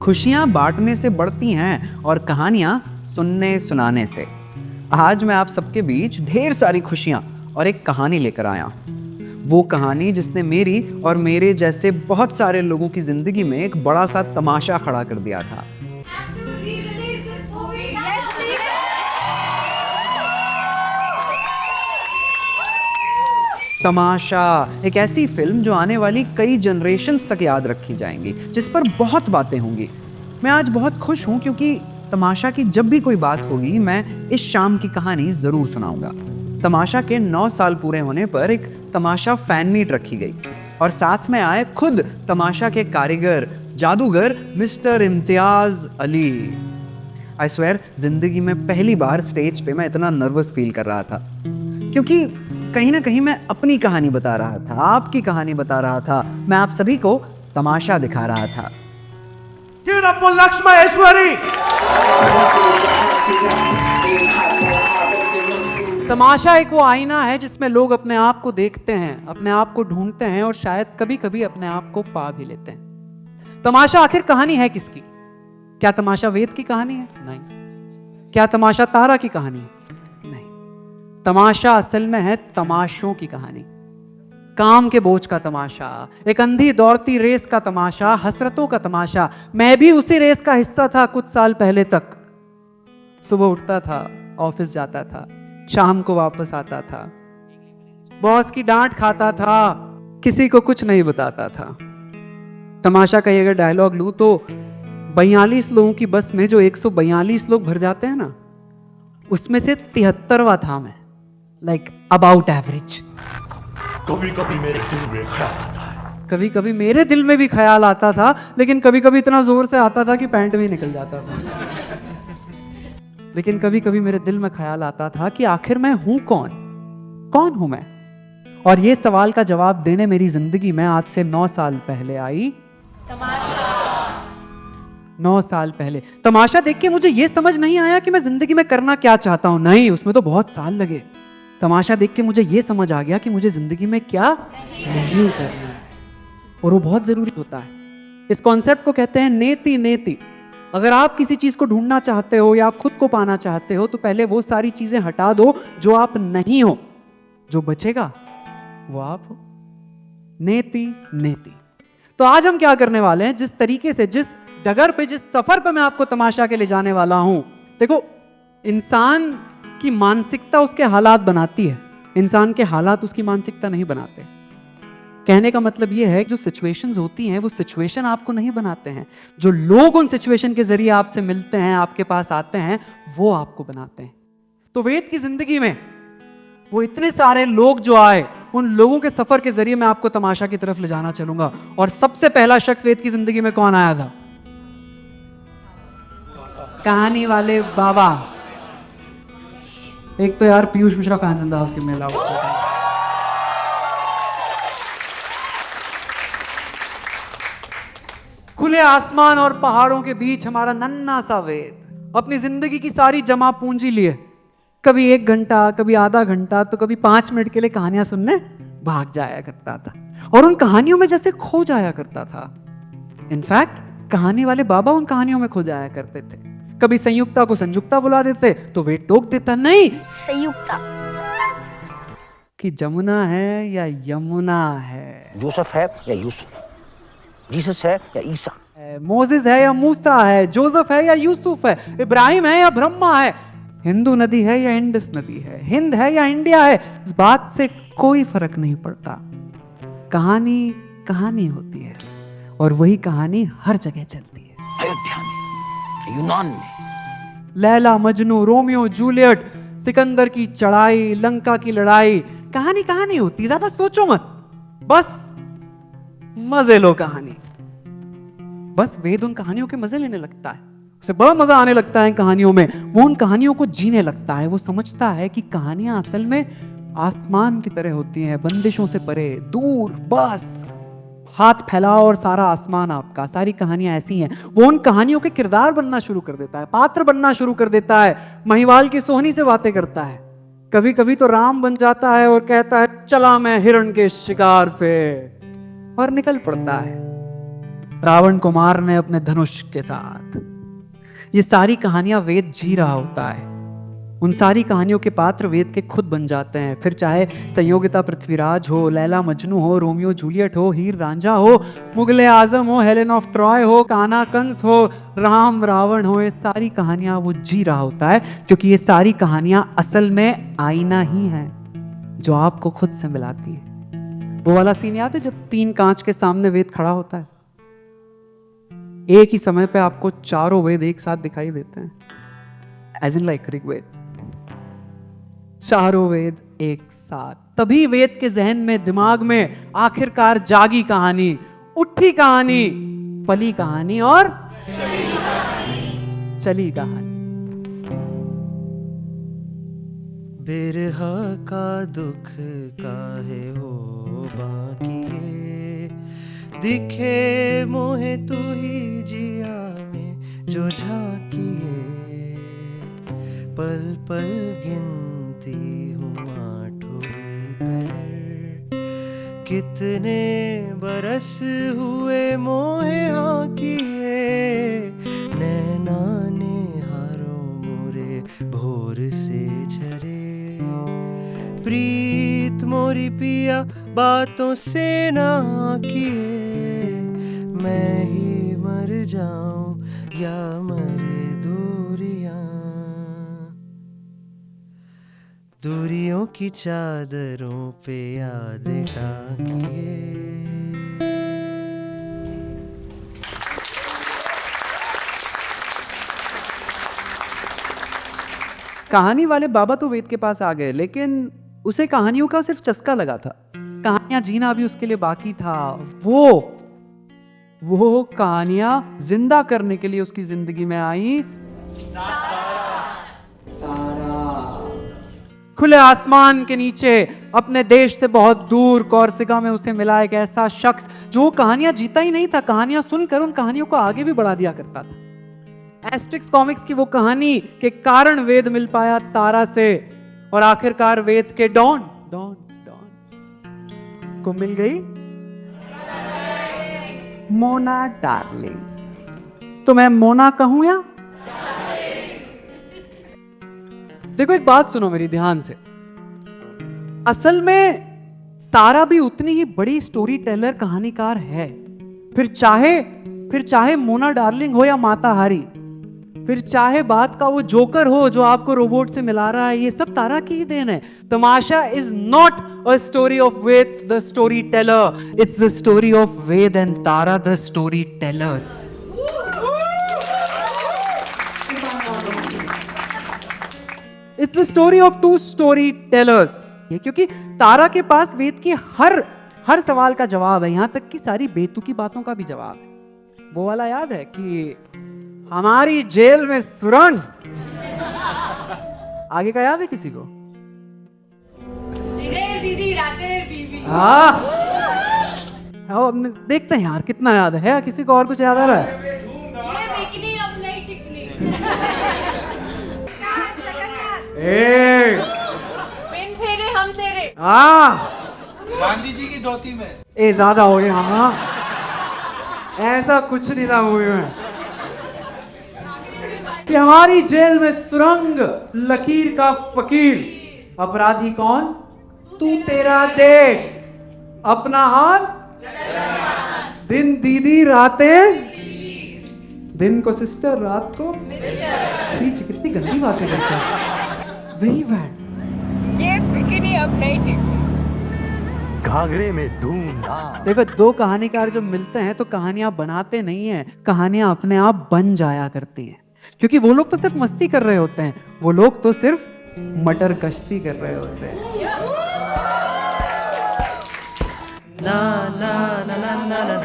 खुशियां बांटने से बढ़ती हैं और कहानियां सुनने सुनाने से। आज मैं आप सबके बीच ढेर सारी खुशियां और एक कहानी लेकर आया हूं। वो कहानी जिसने मेरी और मेरे जैसे बहुत सारे लोगों की जिंदगी में एक बड़ा सा तमाशा खड़ा कर दिया था। तमाशा एक ऐसी फिल्म जो आने वाली कई जनरेशन्स तक याद रखी जाएंगी, जिस पर बहुत बातें होंगी। मैं आज बहुत खुश हूं क्योंकि तमाशा की जब भी कोई बात होगी मैं इस शाम की कहानी जरूर सुनाऊंगा। तमाशा के 9 साल पूरे होने पर एक तमाशा फैन मीट रखी गई और साथ में आए खुद तमाशा के कारीगर जादूगर mister Imtiaz Ali. I swear जिंदगी में पहली बार स्टेज पे मैं इतना नर्वस फील कर रहा था क्योंकि कहीं ना कहीं मैं अपनी कहानी बता रहा था, आपकी कहानी बता रहा था, मैं आप सभी को तमाशा दिखा रहा था। Give it up for Lakshma Aishwari! तमाशा एक वो आईना है जिसमें लोग अपने आप को देखते हैं, अपने आप को ढूंढते हैं और शायद कभी कभी अपने आप को पा भी लेते हैं। तमाशा आखिर कहानी है किसकी? क्या तमाशा वेद की कहानी है? नहीं। क्या तमाशा तारा की कहानी है? नहीं। तमाशा असल में है तमाशों की कहानी। काम के बोझ का तमाशा, एक अंधी दौड़ती रेस का तमाशा, हसरतों का तमाशा। मैं भी उसी रेस का हिस्सा था कुछ साल पहले तक। सुबह उठता था, ऑफिस जाता था, शाम को वापस आता था, बॉस की डांट खाता था, किसी को कुछ नहीं बताता था। तमाशा का ये अगर डायलॉग लूं तो 42 लोगों की बस में जो 142 लोग भर जाते हैं ना, उसमें से 73वां था मैं, लाइक अबाउट एवरेज। कभी कभी मेरे दिल में ख्याल आता है, कभी कभी मेरे दिल में भी ख्याल आता था, लेकिन कभी कभी इतना जोर से आता था कि पैंट भी निकल जाता था। लेकिन कभी कभी मेरे दिल में ख्याल आता था कि आखिर मैं हूं कौन हूं मैं? और ये सवाल का जवाब देने मेरी जिंदगी में आज से 9 साल पहले आई तमाशा। 9 साल पहले तमाशा देख के मुझे ये समझ नहीं आया कि मैं जिंदगी में करना क्या चाहता हूं। नहीं, उसमें तो बहुत साल लगे। तमाशा देख के मुझे ये समझ आ गया कि मुझे जिंदगी में क्या नहीं करना है, और वो बहुत जरूरी होता है। इस कॉन्सेप्ट को कहते हैं नेति नेति। अगर आप किसी चीज को ढूंढना चाहते हो या आप खुद को पाना चाहते हो तो पहले वो सारी चीजें हटा दो जो आप नहीं हो। जो बचेगा वो आप हो। नेति नेति। तो आज हम क्या करने वाले हैं, जिस तरीके से, जिस डगर पे, जिस सफर पे मैं आपको तमाशा के ले जाने वाला हूं। देखो, इंसान की मानसिकता उसके हालात बनाती है, इंसान के हालात उसकी मानसिकता नहीं बनाते। कहने का मतलब यह है कि जो सिचुएशंस होती हैं वो सिचुएशन आपको नहीं बनाते हैं, जो लोग उन सिचुएशन के जरिए आपसे मिलते हैं, आपके पास आते हैं, वो आपको बनाते हैं। तो वेद की जिंदगी में वो इतने सारे लोग जो आए, उन लोगों के सफर के जरिए मैं आपको तमाशा की तरफ ले जाना चलूंगा। और सबसे पहला शख्स वेद की जिंदगी में कौन आया था? कहानी वाले बाबा। एक तो यार Piyush Mishra fans in the house के मेला। खुले आसमान और पहाड़ों के बीच हमारा नन्हा सा वेद अपनी जिंदगी की सारी जमा पूंजी लिए कभी 1 घंटा, कभी आधा घंटा, तो कभी 5 मिनट के लिए कहानियां सुनने भाग जाया करता था और उन कहानियों में जैसे खो जाया करता था। इनफैक्ट कहानी वाले बाबा उन कहानियों में खो जाया करते थे। कभी संयुक्ता को संयुक्ता बुला देते तो वे टोक देता, नहीं संयुक्ता कि जमुना है या यमुना है, जोसेफ है या यूसुफ, जीसस है या ईसा, मोसेस है या मूसा है, जोसेफ है या यूसुफ है, इब्राहिम है या ब्रह्मा है, हिंदू नदी है या इंडस नदी है, हिंद है या इंडिया है, इस बात से कोई फर्क नहीं पड़ता। कहानी कहानी होती है और वही कहानी हर जगह चलती है। अयोध्या में, यूनान में, लैला मजनू, रोमियो जूलियट, सिकंदर की चढ़ाई, लंका की लड़ाई, कहानी कहानी होती है। ज्यादा सोचो मत, बस मजे लो कहानी। बस वेद उन कहानियों के मजे लेने लगता है, उसे बड़ा मजा आने लगता है कहानियों में। वो उन कहानियों को जीने लगता है। वो समझता है कि कहानियां असल में आसमान की तरह होती हैं, बंदिशों से परे, दूर, बस हाथ फैलाओ और सारा आसमान आपका। सारी कहानियां ऐसी हैं। वो उन कहानियों के किरदार बनना शुरू कर देता है, पात्र बनना शुरू कर देता है, महिवाल की सोहनी से बातें करता है। कभी कभी तो राम बन जाता है और कहता है चला मैं हिरण के शिकार पे, और निकल पड़ता है। रावण को मारने अपने धनुष के साथ। ये सारी कहानियां वेद जी रहा होता है। उन सारी कहानियों के पात्र वेद के खुद बन जाते हैं। फिर चाहे संयोगिता पृथ्वीराज हो, लैला मजनू हो, रोमियो जूलियट हो, हीर रांझा हो, मुगले आजम हो, हेलेन ऑफ ट्रॉय हो, कान्हा कंस हो, राम रावण हो, ये सारी कहानियां वो जी रहा होता है, क्योंकि ये सारी कहानियां असल में आईना ही है जो आपको खुद से मिलाती है। वो वाला सीन याद है जब 3 कांच के सामने वेद खड़ा होता है, एक ही समय पे आपको चारों वेद एक साथ दिखाई देते हैं, एज इन लाइक ऋग्वेद, चारों वेद एक साथ। तभी वेद के जहन में, दिमाग में आखिरकार जागी कहानी, उठी कहानी, पली कहानी और चली कहानी। बिरहा का दुख काहे हो बाकी, दिखे मोहे तू ही जिया में जो झांकिए, पल पल गिनती हूँ आठों पैर, कितने बरस हुए मोहे हाँ किए, नैना ने हारों मोरे भोर से झरे, प्रीत मोरी पिया बातों से ना किए, मैं ही मर जाऊं या मरे दूरियों की चादरों पे याद टांगिए। कहानी वाले बाबा तो वेद के पास आ गए, लेकिन उसे कहानियों का सिर्फ चस्का लगा था, कहानियां जीना भी उसके लिए बाकी था। वो कहानियां जिंदा करने के लिए उसकी जिंदगी में आई खुले आसमान के नीचे, अपने देश से बहुत दूर कौरसिका में उसे मिला एक ऐसा शख्स जो कहानियां जीता ही नहीं था, कहानियां सुनकर उन कहानियों को आगे भी बढ़ा दिया करता था। एस्ट्रिक्स कॉमिक्स की वो कहानी के कारण वेद मिल पाया तारा से, और आखिरकार वेद के डॉन को मिल गई मोना डार्लिंग। तो मैं मोना कहूं या? देखो एक बात सुनो मेरी ध्यान से, असल में तारा भी उतनी ही बड़ी स्टोरी टेलर कहानीकार है। फिर चाहे मोना डार्लिंग हो या माता हारी, फिर चाहे बात का वो जोकर हो जो आपको रोबोट से मिला रहा है, ये सब तारा की ही देन है। Tamasha is not a story of Ved the storyteller, it's the story of Ved and Tara the storytellers. It's the story of 2 storytellers. क्योंकि तारा के पास वेद की हर सवाल का जवाब है, यहां तक कि सारी बेतुकी बातों का भी जवाब है। वो वाला याद है कि हमारी जेल में सुरंग, आगे का याद है किसी को? दीदी रातें बीवी। हाँ, देखते हैं यार कितना याद है, किसी को और कुछ याद आ रहा है? ये बिकनी अब नहीं टिकनी। पिन फेरे हम तेरे। गांधी जी की धोती में। ए ज्यादा हो गया। हाँ, ऐसा कुछ नहीं था मूवी में कि हमारी जेल में सुरंग, लकीर का फकीर, अपराधी कौन? तू तेरा देख अपना हाथ, दिन दीदी रातें, दिन को सिस्टर रात को छी, कितनी गंदी बातें करते हैं। वही बैड, ये बिकनी अब नहीं टिकनी। घाघरे में धूमधाम। देखो 2 कहानीकार जब मिलते हैं तो कहानियां बनाते नहीं हैं, कहानियां अपने आप बन जाया करती हैं। क्योंकि वो लोग तो सिर्फ मस्ती कर रहे होते हैं, वो लोग तो सिर्फ मटर कश्ती कर रहे होते हैं। ना ना ना ना ना ना ना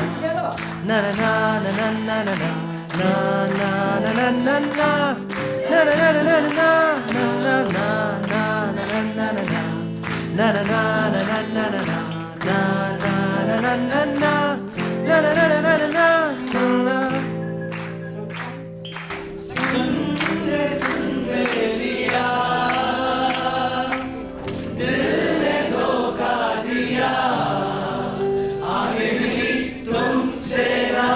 ना ना ना ना ना ना ना ना तुमसे ना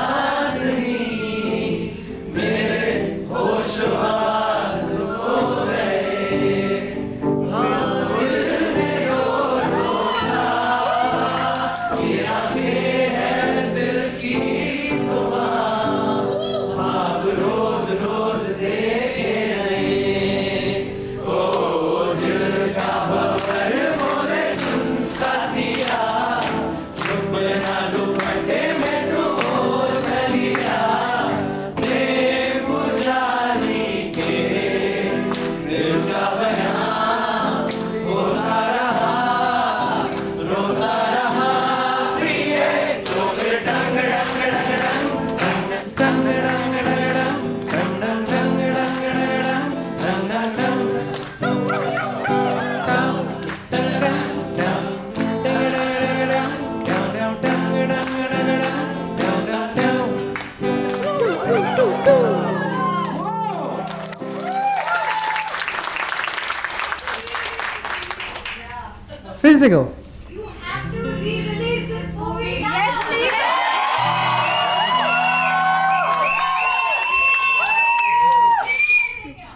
फिर से कहो। You have to re-release this movie. Yes, please.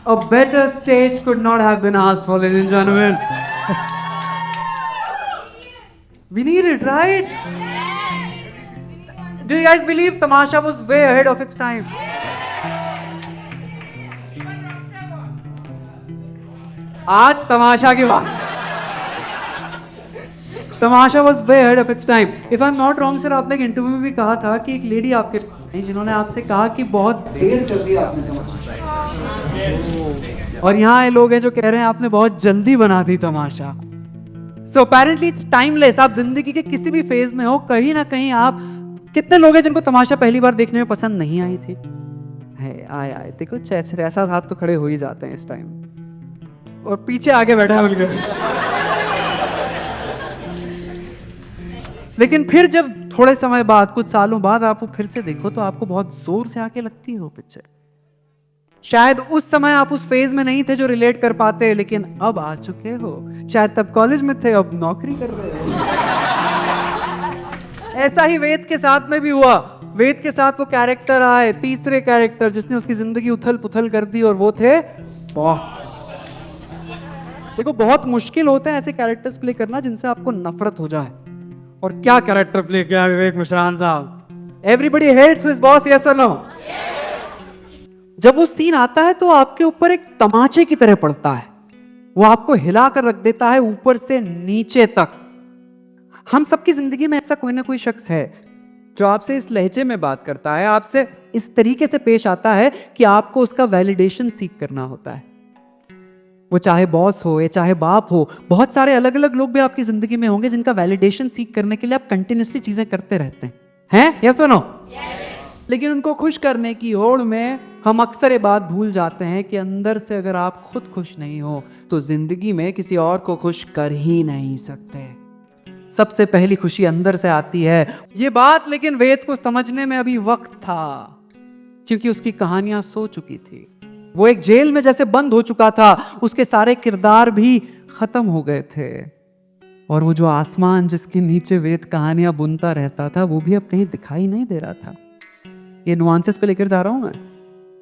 A better stage could not have been asked for, ladies and gentlemen. We need it, right? Do you guys believe Tamasha was way ahead of its time? आज तमाशा की बात। Tamasha was way ahead of its time. If I am not wrong sir, आपने एक interview में भी कहा था कि एक लेडी आपके पास आई जिन्होंने आपसे कहा कि बहुत देर कर दिया आपने तमाशा, और यहाँ आए लोग हैं जो कह रहे हैं आपने बहुत जल्दी बना दी Tamasha. So apparently it's timeless. आप जिंदगी के किसी भी फेज में हो, कहीं ना कहीं आप, कितने लोग हैं जिनको तमाशा पहली बार देखने में पसंद नहीं आई थी? आए देखो, ऐसा हाथ तो खड़े हो ही जाते हैं इस टाइम, और पीछे आगे बैठा है उनके। लेकिन फिर जब थोड़े समय बाद, कुछ सालों बाद आप वो फिर से देखो तो आपको बहुत जोर से आके लगती है वो पिक्चर। शायद उस समय आप उस फेज में नहीं थे जो रिलेट कर पाते, लेकिन अब आ चुके हो। शायद तब कॉलेज में थे, अब नौकरी कर रहे हो। ऐसा ही वेद के साथ में भी हुआ। वेद के साथ वो कैरेक्टर आए, तीसरे कैरेक्टर जिसने उसकी जिंदगी उथल पुथल कर दी, और वो थे बॉस। देखो, बहुत मुश्किल होता है ऐसे कैरेक्टर्स प्ले करना जिनसे आपको नफरत हो जाए। और क्या कैरेक्टर प्ले किया विवेक मिश्रान साहब। Everybody hates his boss, yes और नो? जब वो सीन आता है तो आपके ऊपर एक तमाचे की तरह पड़ता है, वो आपको हिला कर रख देता है ऊपर से नीचे तक। हम सबकी जिंदगी में ऐसा कोई ना कोई शख्स है जो आपसे इस लहजे में बात करता है, आपसे इस तरीके से पेश आता है कि आपको उसका वैलिडेशन सीख करना होता है। वो चाहे बॉस हो या चाहे बाप हो, बहुत सारे अलग अलग लोग भी आपकी जिंदगी में होंगे जिनका वैलिडेशन सीख करने के लिए आप कंटिन्यूअसली चीजें करते रहते हैं, यस और नो? लेकिन उनको खुश करने की होड़ में हम अक्सर ये बात भूल जाते हैं कि अंदर से अगर आप खुद खुश नहीं हो तो जिंदगी में किसी और को खुश कर ही नहीं सकते। सबसे पहली खुशी अंदर से आती है। ये बात लेकिन वेद को समझने में अभी वक्त था, क्योंकि उसकी कहानियां सो चुकी थी। वो एक जेल में जैसे बंद हो चुका था, उसके सारे किरदार भी खत्म हो गए थे, और वो जो आसमान जिसके नीचे वेद कहानियां बुनता रहता था वो भी अब कहीं दिखाई नहीं दे रहा था। ये नुआंसेस पे लेकर जा रहा हूं मैं।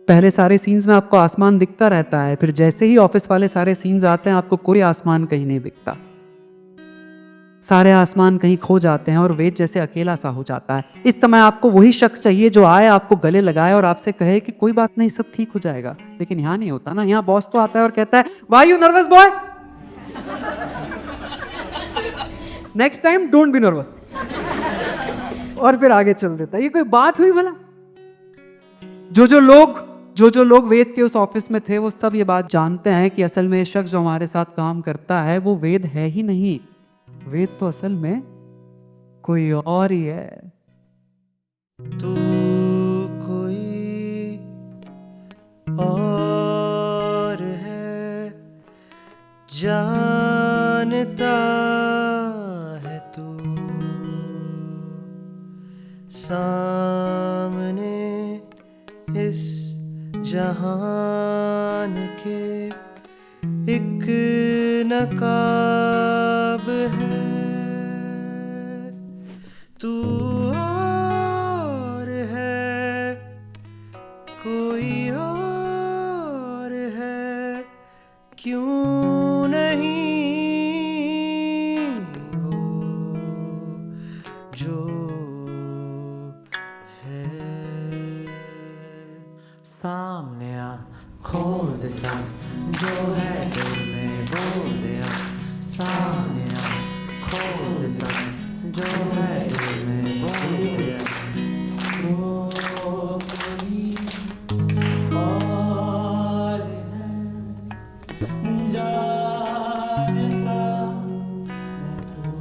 पहले सारे सीन्स में आपको आसमान दिखता रहता है, फिर जैसे ही ऑफिस वाले सारे सीन्स आते हैं आपको कोई आसमान कहीं नहीं दिखता। सारे आसमान कहीं खो जाते हैं और वेद जैसे अकेला सा हो जाता है। इस समय आपको वही शख्स चाहिए जो आए, आपको गले लगाए और आपसे कहे कि कोई बात नहीं, सब ठीक हो जाएगा। लेकिन यहाँ नहीं होता ना। यहाँ बॉस तो आता है और कहता है, why you nervous boy, next time don't be nervous, और फिर आगे चल देता है। ये कोई बात हुई भला? जो लोग वेद के उस ऑफिस में थे वो सब ये बात जानते हैं कि असल में शख्स जो हमारे साथ काम करता है वो वेद है ही नहीं। वेद तो असल में कोई और ही है। तू कोई और है, जानता है तू, सामने इस जहान के एक नकाब है। तू और है, कोई और है, क्यों नहीं वो जो है। सामने आ, खोल दे सन, जो है दिल में बोल दे आ। सामने आ, खोल दे सन, जो है दिल में बोल दे आ। वो कोई और है, जानता है तू।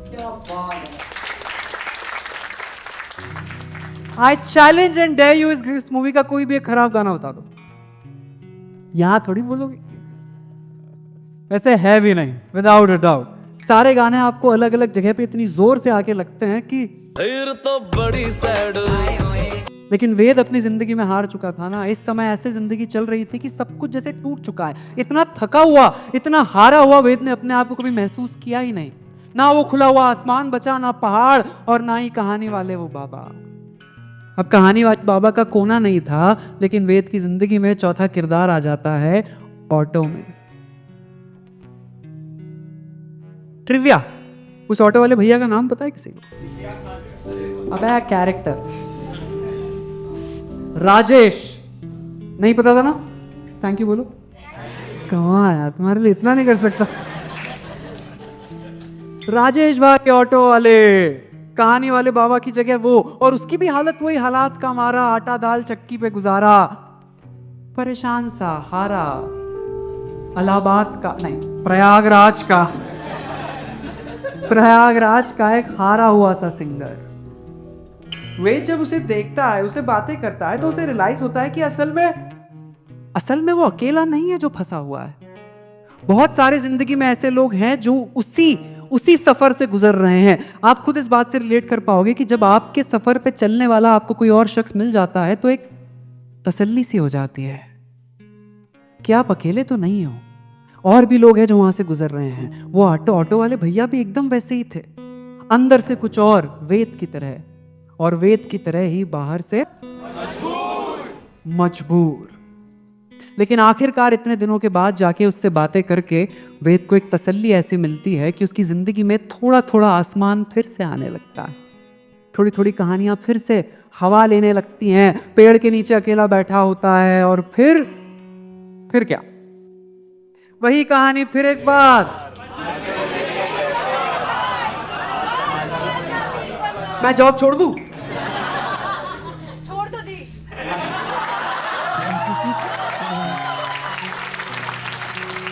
क्या बात है। I challenge and dare you, इस मूवी का कोई भी एक खराब गाना बता दो। यहां थोड़ी बोलोगे, वैसे है भी नहीं, विदाउट अ डाउट। सारे गाने आपको अलग अलग जगह पे इतनी जोर से आके लगते हैं कि फिर तो बड़ी सैड लेकिन वेद अपनी जिंदगी में हार चुका था ना। इस समय ऐसे जिंदगी चल रही थी कि सब कुछ जैसे टूट चुका है। इतना थका हुआ, इतना हारा हुआ वेद ने अपने आप को कभी महसूस किया ही नहीं। ना वो खुला हुआ आसमान बचा, ना पहाड़, और ना ही कहानी वाले वो बाबा। अब कहानी वाले बाबा का कोना नहीं था, लेकिन वेद की जिंदगी में चौथा किरदार आ जाता है ऑटो में। ट्रिविया, उस ऑटो वाले भैया का नाम पता है किसी को? अबे कैरेक्टर राजेश। नहीं पता था ना? थैंक यू बोलो। कमाल यार, तुम्हारे लिए इतना नहीं कर सकता। राजेश भाई ऑटो वाले, कहानी वाले बाबा की जगह वो, और उसकी भी हालत वही, हालात का मारा, आटा दाल चक्की पे गुजारा, परेशान सा, हारा। इलाहाबाद का नहीं, प्रयागराज का एक हारा हुआ सा सिंगर। वे जब उसे देखता है, उसे बातें करता है, तो उसे रियलाइज होता है कि असल में वो अकेला नहीं है जो फंसा हुआ है। बहुत सारे जिंदगी में ऐसे लोग हैं जो उसी सफर से गुजर रहे हैं। आप खुद इस बात से रिलेट कर पाओगे कि जब आपके सफर पे चलने वाला आपको कोई और शख्स मिल जाता है तो एक तसल्ली सी हो जाती है कि आप अकेले तो नहीं हो, और भी लोग हैं जो वहां से गुजर रहे हैं। वो ऑटो वाले भैया भी एकदम वैसे ही थे, अंदर से कुछ और, वेद की तरह, और वेद की तरह ही बाहर से मजबूर। लेकिन आखिरकार इतने दिनों के बाद जाके उससे बातें करके वेद को एक तसल्ली ऐसी मिलती है कि उसकी जिंदगी में थोड़ा थोड़ा आसमान फिर से आने लगता है। थोड़ी थोड़ी कहानियां फिर से हवा लेने लगती हैं। पेड़ के नीचे अकेला बैठा होता है, और फिर क्या, वही कहानी फिर एक बार। मैं जॉब छोड़ दूं? छोड़ दो दी।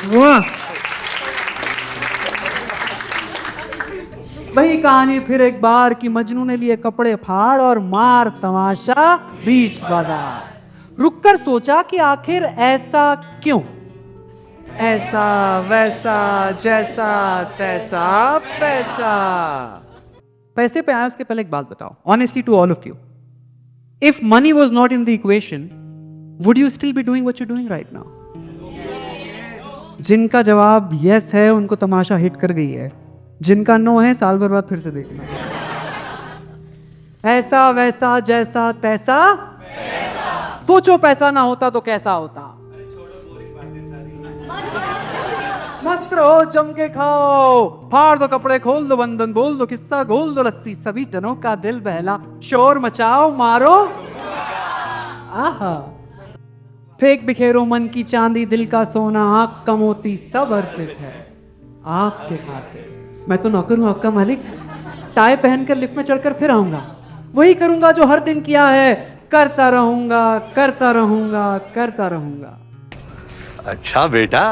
वाह, वही कहानी फिर एक बार कि मजनू ने लिए कपड़े फाड़ और मार तमाशा बीच बाजार। रुककर सोचा कि आखिर ऐसा क्यों, ऐसा वैसा जैसा तैसा पैसा। पैसे पे आया उसके पहले एक बात बताओ, honestly to all of you, if money was not in the equation, would you still be doing what you doing right now? जिनका जवाब यस है उनको तमाशा हिट कर गई है, जिनका नो है साल भर बाद फिर से देखना। ऐसा वैसा जैसा तैसा, सोचो पैसा ना होता तो कैसा होता। मस्त रहो, जम के खाओ, फाड़ दो कपड़े, खोल दो बंधन, बोल दो किस्सा, घोल दो लस्सी, सभी जनों का दिल बहला, शोर मचाओ, मारो आहा, फेंक बिखेरो मन की चांदी, दिल का सोना, आंख का मोती, सब अर्पित है आपके खातिर। मैं तो नौकर हूं आपका मालिक, टाई पहनकर लिफ्ट में चढ़कर फिर आऊंगा, वही करूंगा जो हर दिन किया है, करता रहूंगा करता रहूंगा करता रहूंगा। अच्छा बेटा,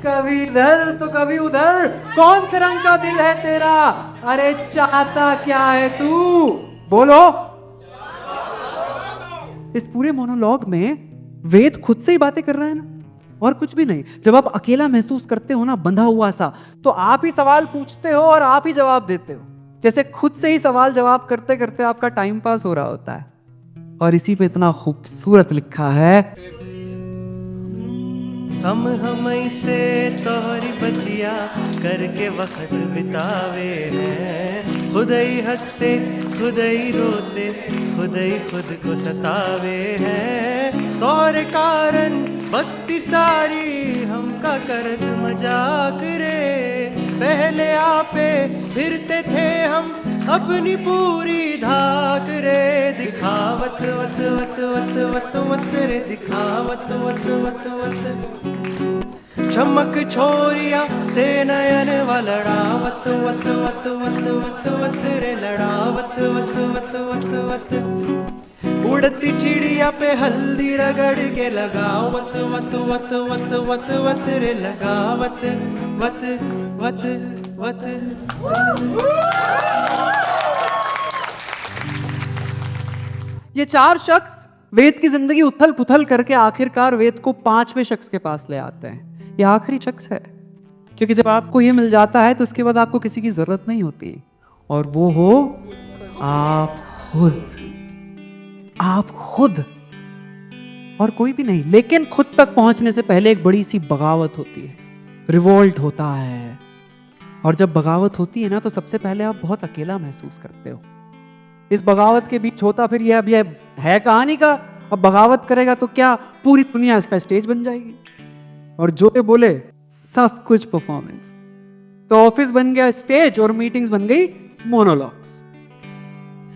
कभी इधर तो कभी उधर, कौन से रंग का दिल है तेरा, अरे चाहता क्या है तू, बोलो। इस पूरे मोनोलॉग में वेद खुद से ही बातें कर रहे हैं ना, और कुछ भी नहीं। जब आप अकेला महसूस करते हो ना, बंधा हुआ सा, तो आप ही सवाल पूछते हो और आप ही जवाब देते हो, जैसे खुद से ही सवाल जवाब करते करते आपका टाइम पास हो रहा होता है। और इसी पे इतना खूबसूरत लिखा है, हम से तोहरी बतिया करके वक्त बितावे हैं, खुद ही हंसते खुद ही रोते, खुद ही खुद को सतावे हैं। तोहरे कारण बस्ती सारी हमका करत मजाक रे, पहले आपे फिरते थे हम अपनी पूरी धाक रे, दिखावत वत वत वत वत वत रे, दिखावत वत वत वत, चमक छोरिया से नयन व लड़ावत वत वत वत वत वत रे, लड़ावत वत वत वत वत, उड़ती चिड़िया पे हल्दी रगड़ के लगावत वत वत वत वत वत रे, लगावत वत वत वत वत। ये चार शख्स वेद की जिंदगी उथल पुथल करके आखिरकार वेद को पांचवें शख्स के पास ले आते हैं। ये आखिरी शख्स है, क्योंकि जब आपको ये मिल जाता है तो उसके बाद आपको किसी की जरूरत नहीं होती, और वो हो आप खुद, आप खुद, और कोई भी नहीं। लेकिन खुद तक पहुंचने से पहले एक बड़ी सी बगावत होती है, रिवोल्ट होता है। और जब बगावत होती है ना, तो सबसे पहले आप बहुत अकेला महसूस करते हो। इस बगावत के बीच होता फिर ये, अब ये है कहानी का, अब बगावत करेगा तो क्या पूरी दुनिया इसका स्टेज बन जाएगी। और जो ये बोले सब कुछ परफॉर्मेंस। तो ऑफिस बन गया स्टेज और मीटिंग्स बन गई monologues.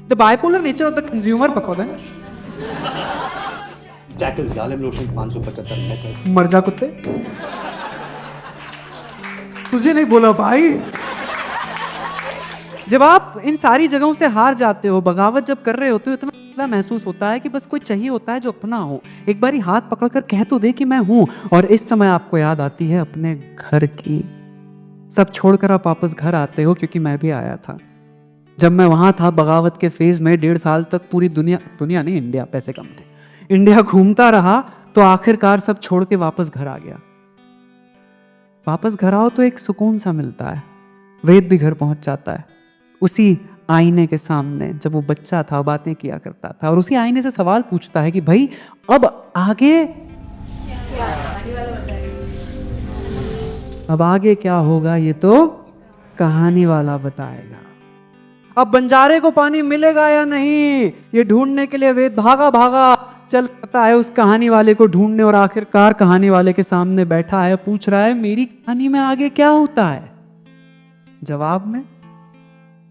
The bipolar nature of the consumer पकौदन। जैकल जालिम लोशन 575 महत्व। मर जा कुत्ते, तुझे नहीं बोला भाई। जब आप इन सारी जगहों से हार जाते हो, बगावत जब कर रहे होते हो, इतना महसूस होता है कि बस कोई चाहिए होता है जो अपना हो, एक बारी हाथ पकड़कर कह तो दे कि मैं हूं। और इस समय आपको याद आती है अपने घर की। सब छोड़कर आप वापस घर आते हो, क्योंकि मैं भी आया था। जब मैं वहां था बगावत के फेज में, 1.5 साल तक पूरी दुनिया नहीं, इंडिया, पैसे कम थे, इंडिया घूमता रहा, तो आखिरकार सब छोड़ के वापस घर आ गया। वापस घर आओ तो एक सुकून सा मिलता है। वेद भी घर पहुंच जाता है, उसी आईने के सामने जब वो बच्चा था, बातें किया करता था, और उसी आईने से सवाल पूछता है कि भाई अब आगे, अब आगे क्या होगा ये तो कहानी वाला बताएगा। अब बंजारे को पानी मिलेगा या नहीं, ये ढूंढने के लिए वेद भागा भागा चल करता है उस कहानी वाले को ढूंढने। और आखिरकार कहानी वाले के सामने बैठा है, पूछ रहा है मेरी कहानी में आगे क्या होता है। जवाब में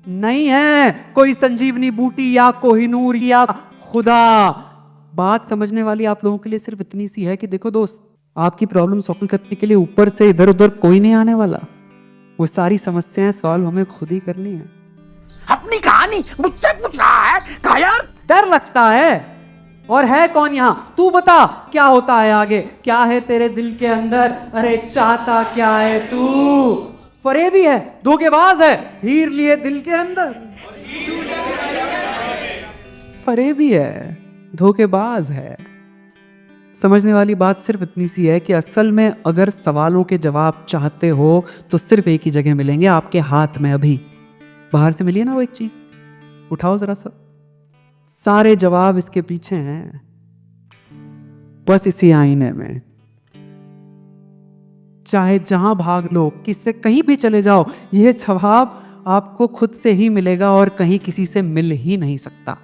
नहीं है कोई संजीवनी बूटी या कोहिनूर या खुदा। बात समझने वाली आप लोगों के लिए सिर्फ इतनी सी है कि देखो दोस्त, आपकी प्रॉब्लम सॉल्व करने के लिए ऊपर से इधर उधर कोई नहीं आने वाला। वो सारी समस्याएं सॉल्व हमें खुद ही करनी है। अपनी कहानी मुझसे पूछ रहा है, कहा यार डर लगता है। और है कौन यहां, तू बता क्या होता है आगे, क्या है तेरे दिल के अंदर, अरे चाहता क्या है तू। फरेबी है, धोखेबाज है, हीर लिए दिल के अंदर। फरेबी है, धोखेबाज है। समझने वाली बात सिर्फ इतनी सी है कि असल में अगर सवालों के जवाब चाहते हो तो सिर्फ एक ही जगह मिलेंगे, आपके हाथ में। अभी बाहर से मिलिए ना वो एक चीज, उठाओ जरा सा। सारे जवाब इसके पीछे हैं, बस इसी आईने में। चाहे जहां भाग लो, किससे कहीं भी चले जाओ, यह जवाब आपको खुद से ही मिलेगा और कहीं किसी से मिल ही नहीं सकता।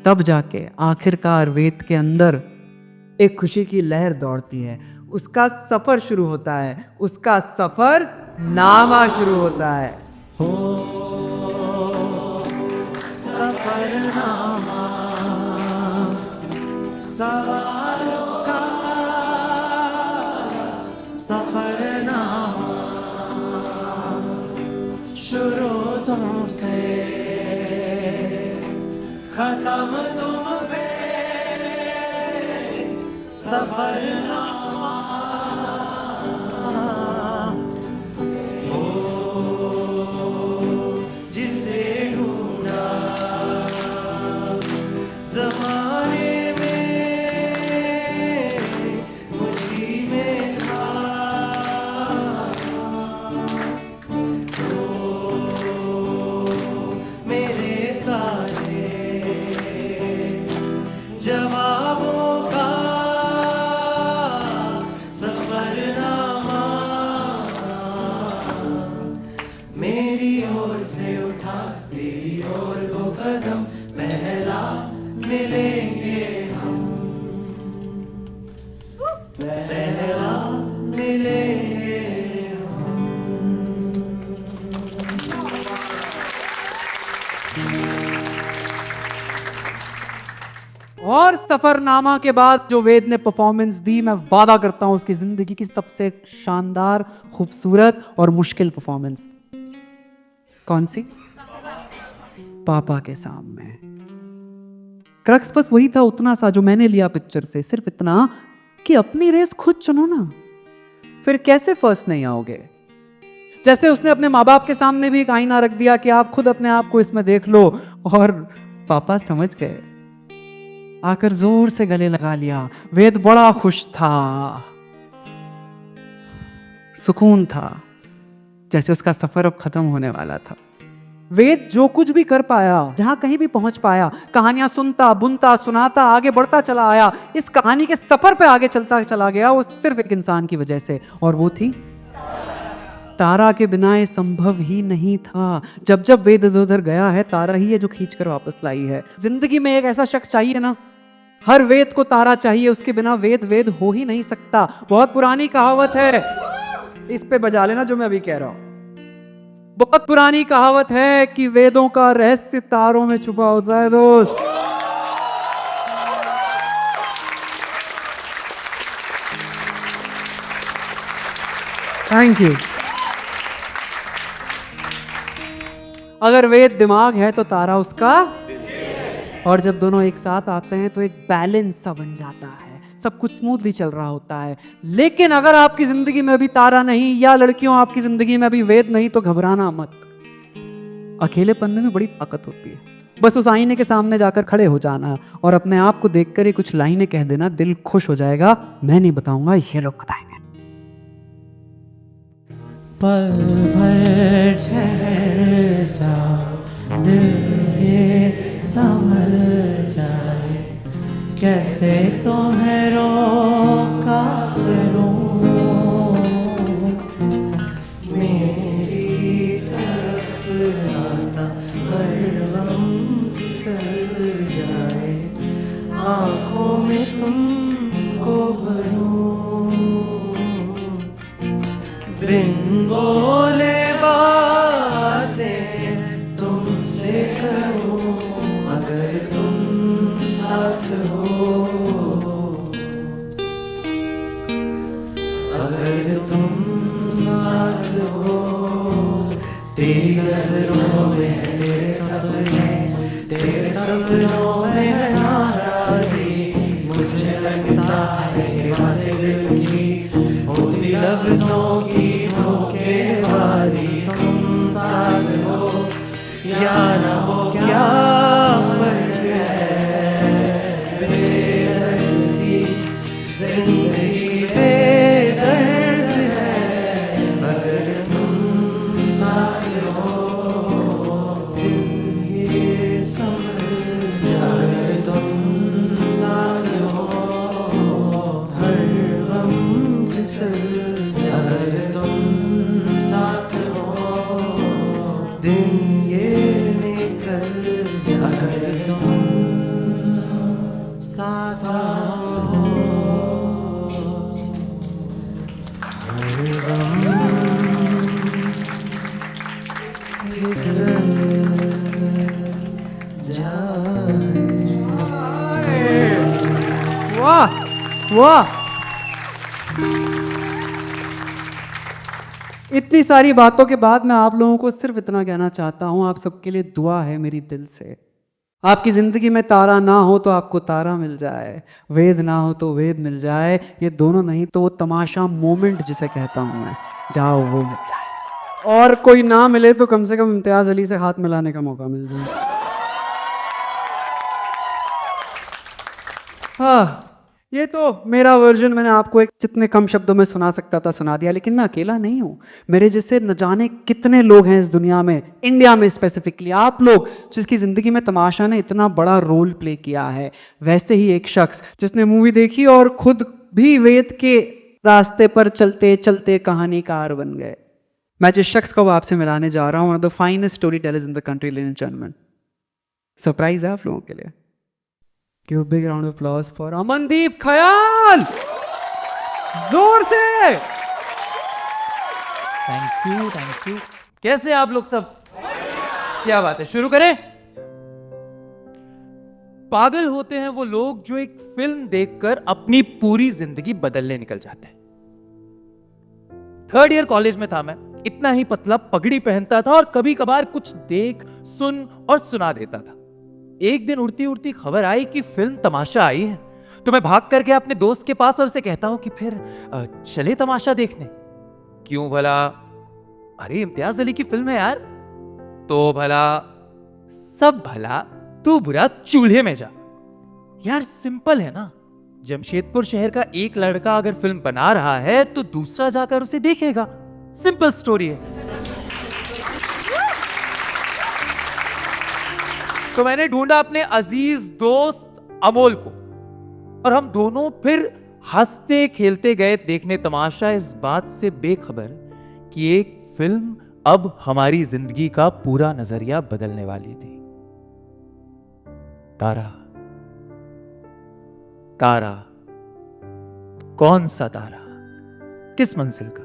तब जाके आखिरकार वेद के अंदर एक खुशी की लहर दौड़ती है, उसका सफर शुरू होता है, उसका सफर नामा शुरू होता है। सफरनामा, सवालों का सफरनामा, शुरू तुमसे खत्म तुम पे, सफरनामा। जिसे ढूंढा ज़माने में मुझी में था, तो मेरे सारे जवाबों का सफरनामा मेरी ओर से उठा, तेरी ओर को कदम पहला मिलेंगे हम, पहला मिलेंगे हम। और सफरनामा के बाद जो वेद ने परफॉर्मेंस दी, मैं वादा करता हूं उसकी जिंदगी की सबसे शानदार, खूबसूरत और मुश्किल परफॉर्मेंस। कौन सी? पापा के सामने। क्रक्स बस वही था, उतना सा जो मैंने लिया पिक्चर से, सिर्फ इतना कि अपनी रेस खुद चुनो ना, फिर कैसे फर्स्ट नहीं आओगे। जैसे उसने अपने माँ बाप के सामने भी एक आईना रख दिया कि आप खुद अपने आप को इसमें देख लो, और पापा समझ गए, आकर जोर से गले लगा लिया। वेद बड़ा खुश था, सुकून था, जैसे उसका सफर अब खत्म होने वाला था। वेद जो कुछ भी कर पाया, जहां कहीं भी पहुंच पाया, कहानियां सुनता, बुनता, सुनाता, आगे बढ़ता चला आया, इस कहानी के सफर पे आगे चलता चला गया, वो सिर्फ एक इंसान की वजह से, और वो थी तारा। के बिना ये संभव ही नहीं था। जब जब वेद इधर उधर गया है, तारा ही है जो खींच कर वापस लाई है। जिंदगी में एक ऐसा शख्स चाहिए ना, हर वेद को तारा चाहिए, उसके बिना वेद वेद हो ही नहीं सकता। बहुत पुरानी कहावत है, इस पे बजा लेना जो मैं अभी कह रहा हूं। बहुत पुरानी कहावत है कि वेदों का रहस्य तारों में छुपा होता है दोस्त। Thank you. अगर वेद दिमाग है तो तारा उसका, और जब दोनों एक साथ आते हैं तो एक बैलेंस सा बन जाता है, सब कुछ स्मूथली चल रहा होता है। लेकिन अगर आपकी जिंदगी में अभी तारा नहीं, या लड़कियों आपकी जिंदगी में अभी वेद नहीं, तो घबराना मत। अकेलेपन में भी बड़ी ताकत होती है। बस उस आईने के सामने जाकर खड़े हो जाना और अपने आप को देखकर ही कुछ लाइनें कह देना, दिल खुश हो जाएगा। मैं नहीं बताऊंगा, ये लोग बताएंगे। पल भर ठहर जा, दिल ये संभल जाए, कैसे तुम्हें रोका करूं, मेरी तरफ आता हर गम फिसल जाए, आंखों में तुमको भरूं, बिन बोले बातें तुमसे करूं, अगर तुम साथ हो, अगर तुम साथ हो। तेरी नजरों में है तेरे सपने, तेरे सपनों में है नाराजी, मुझे लगता है ये बातें दिल की होती लफ्जों की धोखेबाजी। तुम साथ हो या ना हो क्या फर्क है, बेदर्द थी जिंदगी बेदर्द है, अगर तुम साथ हो दिन ये संभल जाए, अगर तुम साथ हो हर गम फिसल जाए, अगर तुम साथ हो दिन ये निकल जाए, अगर तुम साथ हो हर गम फिसल जाए। वाह वाह, इतनी सारी बातों के बाद मैं आप लोगों को सिर्फ इतना कहना चाहता हूं, आप सबके लिए दुआ है मेरी दिल से। आपकी जिंदगी में तारा ना हो तो आपको तारा मिल जाए, वेद ना हो तो वेद मिल जाए, ये दोनों नहीं तो वो तमाशा मोमेंट जिसे कहता हूं मैं, जाओ वो मिल जाए। और कोई ना मिले तो कम से कम इम्तियाज अली से हाथ मिलाने का मौका मिल जाए। हाँ, ये तो मेरा वर्जन मैंने आपको एक जितने कम शब्दों में सुना सकता था सुना दिया, लेकिन मैं अकेला नहीं हूँ। मेरे जैसे न जाने कितने लोग हैं इस दुनिया में, इंडिया में स्पेसिफिकली आप लोग, जिसकी ज़िंदगी में तमाशा ने इतना बड़ा रोल प्ले किया है। वैसे ही एक शख्स जिसने मूवी देखी और खुद भी वेद के रास्ते पर चलते चलते कहानीकार बन गए। मैं जिस शख्स को आपसे मिलाने जा रहा हूँ, one of the finest story tellers in the country, ladies and gentleman. Surprise है आप लोगों के लिए। Give a big round of applause for Amandeep खयाल, जोर से। Thank you. कैसे आप लोग सब? क्या बात है, शुरू करें? पागल होते हैं वो लोग जो एक फिल्म देखकर अपनी पूरी जिंदगी बदलने निकल जाते हैं। 3rd ईयर कॉलेज में था मैं, इतना ही पतला, पगड़ी पहनता था और कभी कभार कुछ देख सुन और सुना देता था। एक दिन उड़ती उड़ती खबर आई कि फिल्म तमाशा आई है, तो मैं भाग करके अपने दोस्त के पास और उसे कहता हूं कि फिर चले तमाशा देखने। क्यों भला? अरे इम्तियाज अली की फिल्म है यार। तो भला सब भला, तू बुरा चूल्हे में जा। यार सिंपल है ना, जमशेदपुर शहर का एक लड़का अगर फिल्म बना रहा है तो दूसरा जाकर उसे देखेगा। सिंपल स्टोरी है। तो मैंने ढूंढा अपने अजीज दोस्त अमोल को, और हम दोनों फिर हंसते खेलते गए देखने तमाशा, इस बात से बेखबर कि एक फिल्म अब हमारी जिंदगी का पूरा नजरिया बदलने वाली थी। तारा, तारा, कौन सा तारा, किस मंजिल का,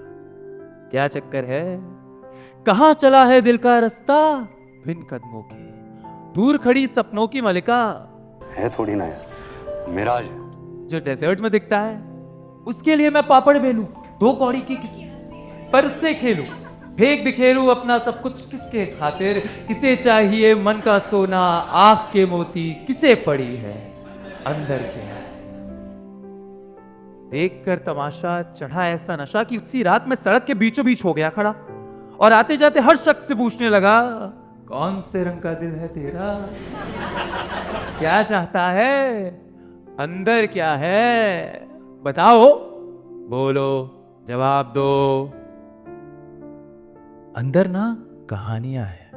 क्या चक्कर है, कहां चला है दिल का रास्ता, बिन कदमों के दूर खड़ी सपनों की मलिका। है थोड़ी ना यार, मिराज है। जो डेजर्ट में दिखता है उसके लिए मैं पापड़ बेलूं, दो कौड़ी की पर से खेलूं, फेंक बिखेरूं अपना सब कुछ किसके खातिर, किसे चाहिए मन का सोना, आंख के मोती किसे पड़ी है अंदर के। देख कर तमाशा चढ़ा ऐसा नशा कि उसी रात में सड़क के बीचों बीच हो गया खड़ा, और आते जाते हर शख्स से पूछने लगा, कौन से रंग का दिल है तेरा, क्या चाहता है, अंदर क्या है, बताओ, बोलो, जवाब दो। अंदर ना कहानियां हैं,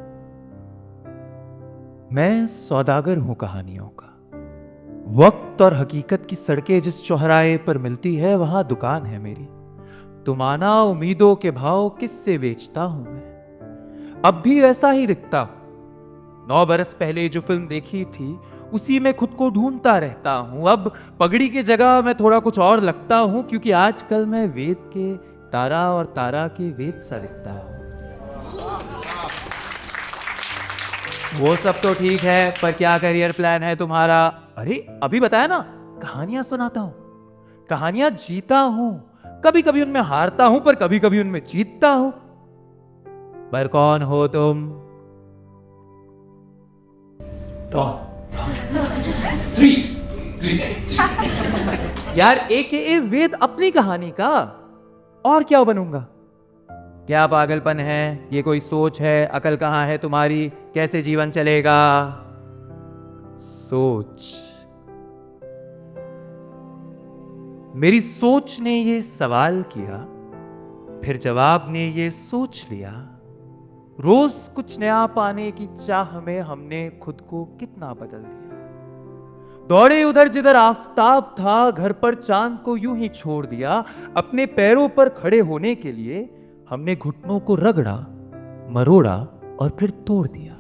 मैं सौदागर हूं कहानियों का। वक्त और हकीकत की सड़कें जिस चौराहे पर मिलती है वहां दुकान है मेरी। तुम आना उम्मीदों के भाव किससे बेचता हूं मैं, अब भी वैसा ही दिखता हूं। 9 बरस पहले जो फिल्म देखी थी उसी में खुद को ढूंढता रहता हूं। अब पगड़ी की जगह मैं थोड़ा कुछ और लगता हूं, क्योंकि आजकल मैं वेद के तारा और तारा के वेद सा दिखता हूं। वो सब तो ठीक है, पर क्या करियर प्लान है तुम्हारा? अरे अभी बताया ना, कहानियां सुनाता हूं, कहानियां जीता हूं, कभी कभी उनमें हारता हूं पर कभी कभी उनमें जीतता हूं। पर कौन हो तुम? यार AKA वेद अपनी कहानी का, और क्या बनूंगा? क्या पागलपन है, ये कोई सोच है, अकल कहां है तुम्हारी, कैसे जीवन चलेगा? सोच, मेरी सोच ने ये सवाल किया, फिर जवाब ने ये सोच लिया। रोज कुछ नया पाने की चाह में हमने खुद को कितना बदल दिया। दौड़े उधर जिधर आफताब था, घर पर चांद को यूं ही छोड़ दिया। अपने पैरों पर खड़े होने के लिए हमने घुटनों को रगड़ा, मरोड़ा और फिर तोड़ दिया।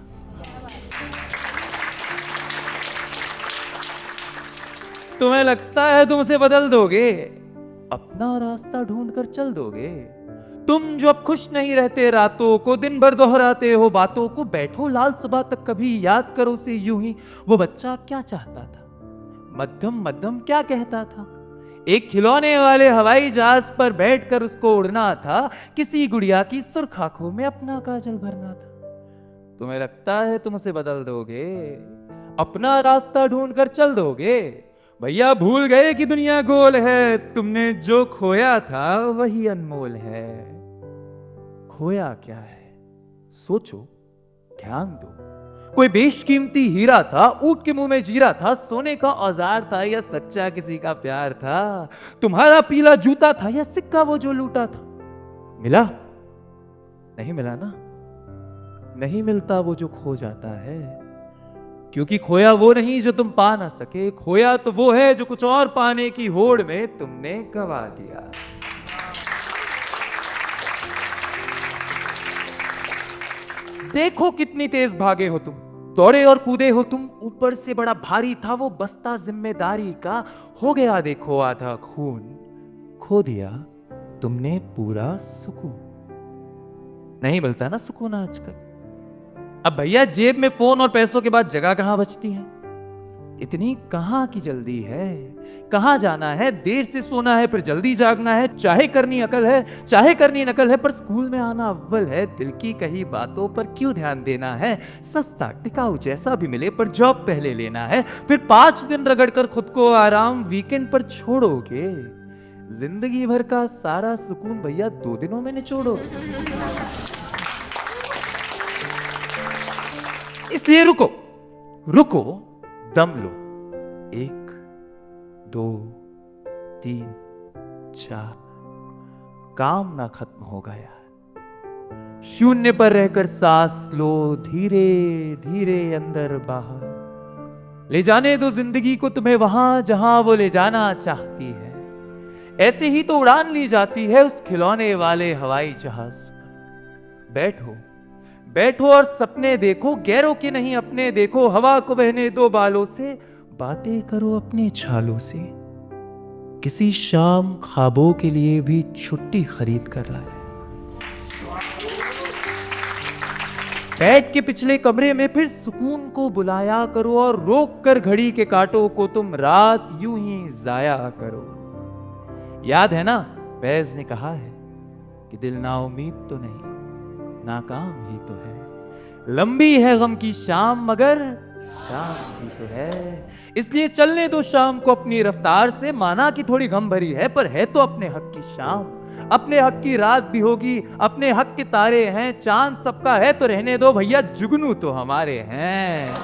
तुम्हें लगता है तुम उसे बदल दोगे, अपना रास्ता ढूंढकर चल दोगे? तुम जो अब खुश नहीं रहते, रातों को दिन भर दोहराते हो बातों को, बैठो लाल सुबह तक कभी याद करो उसे यूं ही। वो बच्चा क्या चाहता था, मध्यम मध्यम क्या कहता था, एक खिलौने वाले हवाई जहाज पर बैठकर उसको उड़ना था, किसी गुड़िया की सुर्ख आंखों में अपना काजल भरना था। तुम्हें लगता है तुम उसे बदल दोगे, अपना रास्ता ढूंढकर चल दोगे? भैया भूल गए कि दुनिया गोल है, तुमने जो खोया था वही अनमोल है। खोया क्या है, सोचो, ध्यान दो। कोई बेशकीमती हीरा था, ऊंट के मुंह में जीरा था, सोने का औजार था या सच्चा किसी का प्यार था? तुम्हारा पीला जूता था या सिक्का वो जो लूटा था? मिला? नहीं मिला ना। नहीं मिलता वो जो खो जाता है, क्योंकि खोया वो नहीं जो तुम पा ना सके, खोया तो वो है जो कुछ और पाने की होड़ में तुमने गवा दिया। देखो कितनी तेज भागे हो तुम, दौड़े और कूदे हो तुम, ऊपर से बड़ा भारी था वो बस्ता जिम्मेदारी का, हो गया देखो आधा खून, खो दिया तुमने पूरा सुकून। नहीं मिलता ना सुकून आजकल। अब भैया जेब में फोन और पैसों के बाद जगह कहां बचती है? इतनी कहां की जल्दी है, कहां जाना है, देर से सोना है फिर जल्दी जागना है, चाहे करनी अकल है चाहे करनी नकल है, पर स्कूल में आना अव्वल है। दिल की कही बातों पर क्यों ध्यान देना है, सस्ता टिकाऊ जैसा भी मिले पर जॉब पहले लेना है, फिर 5 दिन रगड़कर खुद को आराम वीकेंड पर छोड़ोगे। जिंदगी भर का सारा सुकून भैया 2 दिनों में निचोड़ोगे। इसलिए रुको, रुको, दम लो, 1 2 3 4, काम ना खत्म होगा यार, शून्य पर रहकर सांस लो, धीरे धीरे अंदर बाहर। ले जाने दो जिंदगी को तुम्हें वहां जहां वो ले जाना चाहती है। ऐसे ही तो उड़ान ली जाती है उस खिलौने वाले हवाई जहाज पर। बैठो बैठो और सपने देखो, गैरों के नहीं अपने देखो। हवा को बहने दो बालों से, बातें करो अपने छालों से। किसी शाम ख्वाबों के लिए भी छुट्टी खरीद कर लाए। बैठ के पिछले कमरे में फिर सुकून को बुलाया करो और रोक कर घड़ी के कांटों को तुम रात यूं ही जाया करो। याद है ना, फैज ने कहा है कि दिल ना उम्मीद तो नहीं, नाकाम ही तो है। लंबी है गम की शाम मगर शाम ही तो है। इसलिए चलने दो शाम को अपनी रफ्तार से। माना कि थोड़ी गम भरी है, पर है तो अपने हक की शाम। अपने हक की रात भी होगी, अपने हक के तारे हैं। चांद सबका है तो रहने दो भैया, जुगनू तो हमारे हैं।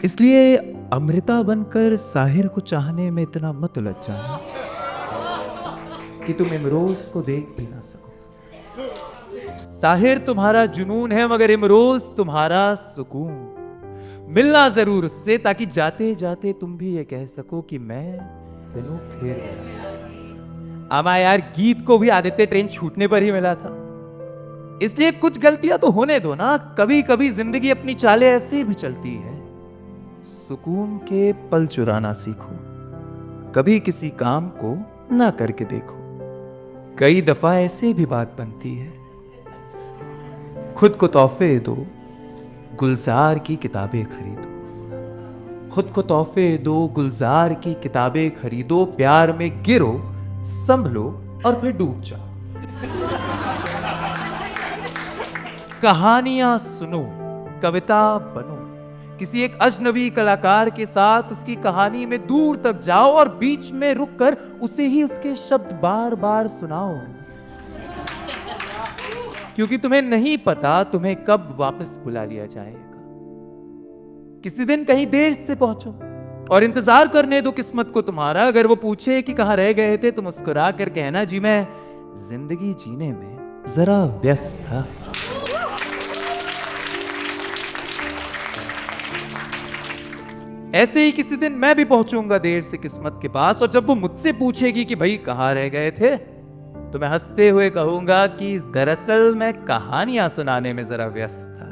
इसलिए अमृता बनकर साहिर को चाहने में इतना मत उलझ जाना कि तुम इमरोज को देख भी ना सको। साहिर तुम्हारा जुनून है मगर इमरोज तुम्हारा सुकून। मिलना जरूर उससे, ताकि जाते जाते तुम भी ये कह सको कि मैं तेनू फिर मिला। आमा यार, गीत को भी आदित्य ट्रेन छूटने पर ही मिला था। इसलिए कुछ गलतियां तो होने दो ना। कभी कभी जिंदगी अपनी चालें ऐसे भी चलती है। सुकून के पल चुराना सीखो, कभी किसी काम को ना करके देखो। कई दफा ऐसे भी बात बनती है। खुद को तोहफे दो, गुलजार की किताबें खरीदो। खुद को तोहफे दो, गुलजार की किताबें खरीदो। प्यार में गिरो, संभलो और फिर डूब जाओ। कहानियां सुनो, कविता बनो। किसी एक अजनबी कलाकार के साथ उसकी कहानी में दूर तक जाओ और बीच में रुककर उसे ही उसके शब्द बार बार सुनाओ। क्योंकि तुम्हें नहीं पता तुम्हें कब वापस बुला लिया जाएगा। किसी दिन कहीं देर से पहुंचो और इंतजार करने दो किस्मत को तुम्हारा। अगर वो पूछे कि कहां रह गए थे तो मुस्कुरा कर कहना, जी मैं जिंदगी जीने में जरा व्यस्त था। ऐसे ही किसी दिन मैं भी पहुंचूंगा देर से किस्मत के पास, और जब वो मुझसे पूछेगी कि भाई कहां रह गए थे, तो मैं हंसते हुए कहूंगा कि दरअसल मैं कहानियां सुनाने में जरा व्यस्त था।